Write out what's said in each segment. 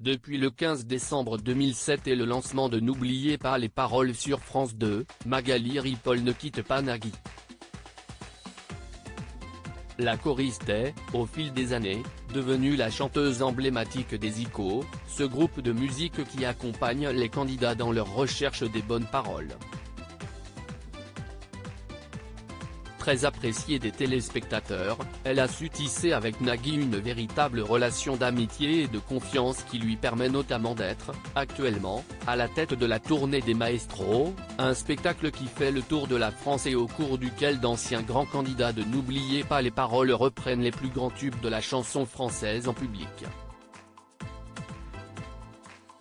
Depuis le 15 décembre 2007 et le lancement de N'oubliez pas les paroles sur France 2, Magali Ripoll ne quitte pas Nagui. La choriste est, au fil des années, devenue la chanteuse emblématique des ICO, ce groupe de musique qui accompagne les candidats dans leur recherche des bonnes paroles. Très appréciée des téléspectateurs, elle a su tisser avec Nagui une véritable relation d'amitié et de confiance qui lui permet notamment d'être, actuellement, à la tête de la tournée des Maestros, un spectacle qui fait le tour de la France et au cours duquel d'anciens grands candidats de N'oubliez pas les paroles reprennent les plus grands tubes de la chanson française en public.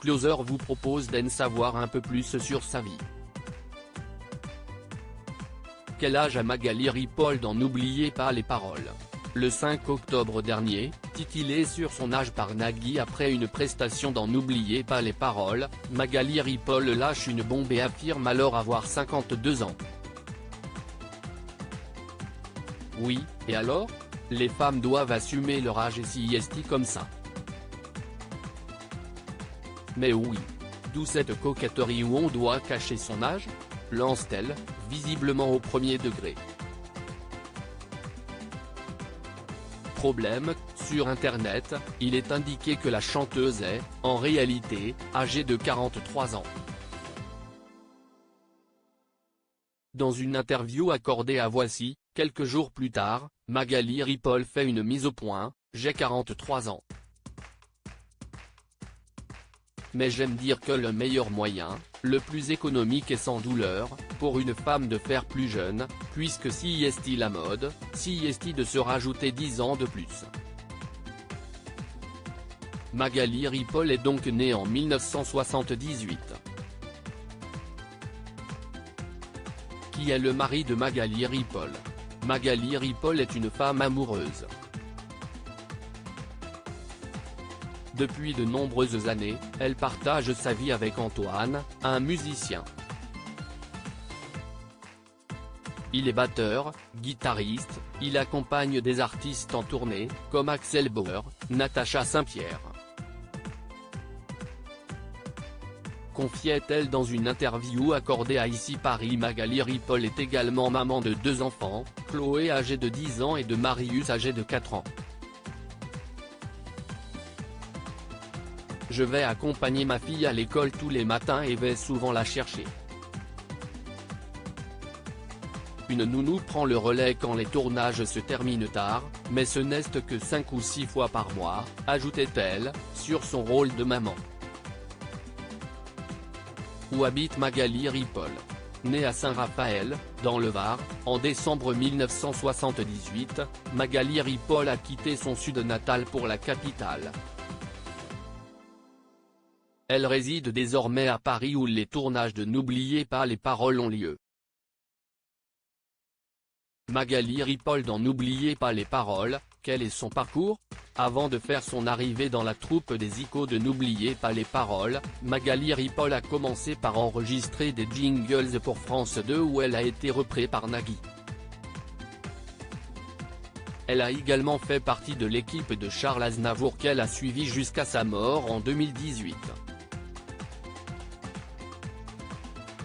Closer vous propose d'en savoir un peu plus sur sa vie. Quel âge a Magali Ripoll dans N'oubliez pas les paroles? Le 5 octobre dernier, titillée sur son âge par Nagui après une prestation dans N'oubliez pas les paroles, Magali Ripoll lâche une bombe et affirme alors avoir 52 ans. Oui, et alors? Les femmes doivent assumer leur âge et s'y esti comme ça. Mais oui. D'où cette coquetterie où on doit cacher son âge? Lance-t-elle, visiblement au premier degré. Problème, sur internet, il est indiqué que la chanteuse est, en réalité, âgée de 43 ans. Dans une interview accordée à Voici, quelques jours plus tard, Magali Ripoll fait une mise au point, « J'ai 43 ans. Mais j'aime dire que le meilleur moyen, le plus économique et sans douleur, pour une femme de faire plus jeune, puisque si est la mode, si est de se rajouter 10 ans de plus. » Magali Ripoll est donc née en 1978. Qui est le mari de Magali Ripoll? Magali Ripoll est une femme amoureuse. Depuis de nombreuses années, elle partage sa vie avec Antoine, un musicien. Il est batteur, guitariste, il accompagne des artistes en tournée, comme Axel Bauer, Natacha Saint-Pierre. Confiait-elle dans une interview accordée à Ici Paris. Magali Ripoll est également maman de 2 enfants, Chloé âgée de 10 ans et de Marius âgé de 4 ans. Je vais accompagner ma fille à l'école tous les matins et vais souvent la chercher. Une nounou prend le relais quand les tournages se terminent tard, mais ce n'est que 5 ou 6 fois par mois, ajoutait-elle, sur son rôle de maman. Où habite Magali Ripoll? Née à Saint-Raphaël, dans le Var, en décembre 1978, Magali Ripoll a quitté son sud natal pour la capitale. Elle réside désormais à Paris où les tournages de N'oubliez pas les paroles ont lieu. Magali Ripoll dans N'oubliez pas les paroles, quel est son parcours? Avant de faire son arrivée dans la troupe des ICO de N'oubliez pas les paroles, Magali Ripoll a commencé par enregistrer des jingles pour France 2 où elle a été reprise par Nagui. Elle a également fait partie de l'équipe de Charles Aznavour qu'elle a suivi jusqu'à sa mort en 2018.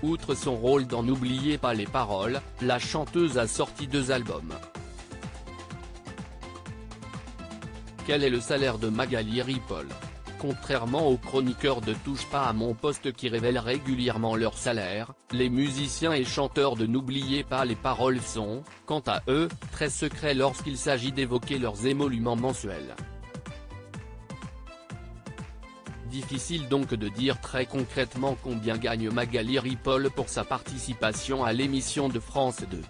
Outre son rôle dans N'oubliez pas les paroles, la chanteuse a sorti 2 albums. Quel est le salaire de Magali Ripoll? Contrairement aux chroniqueurs de Touche pas à mon poste qui révèlent régulièrement leur salaire, les musiciens et chanteurs de N'oubliez pas les paroles sont, quant à eux, très secrets lorsqu'il s'agit d'évoquer leurs émoluments mensuels. Difficile donc de dire très concrètement combien gagne Magali Ripoll pour sa participation à l'émission de France 2.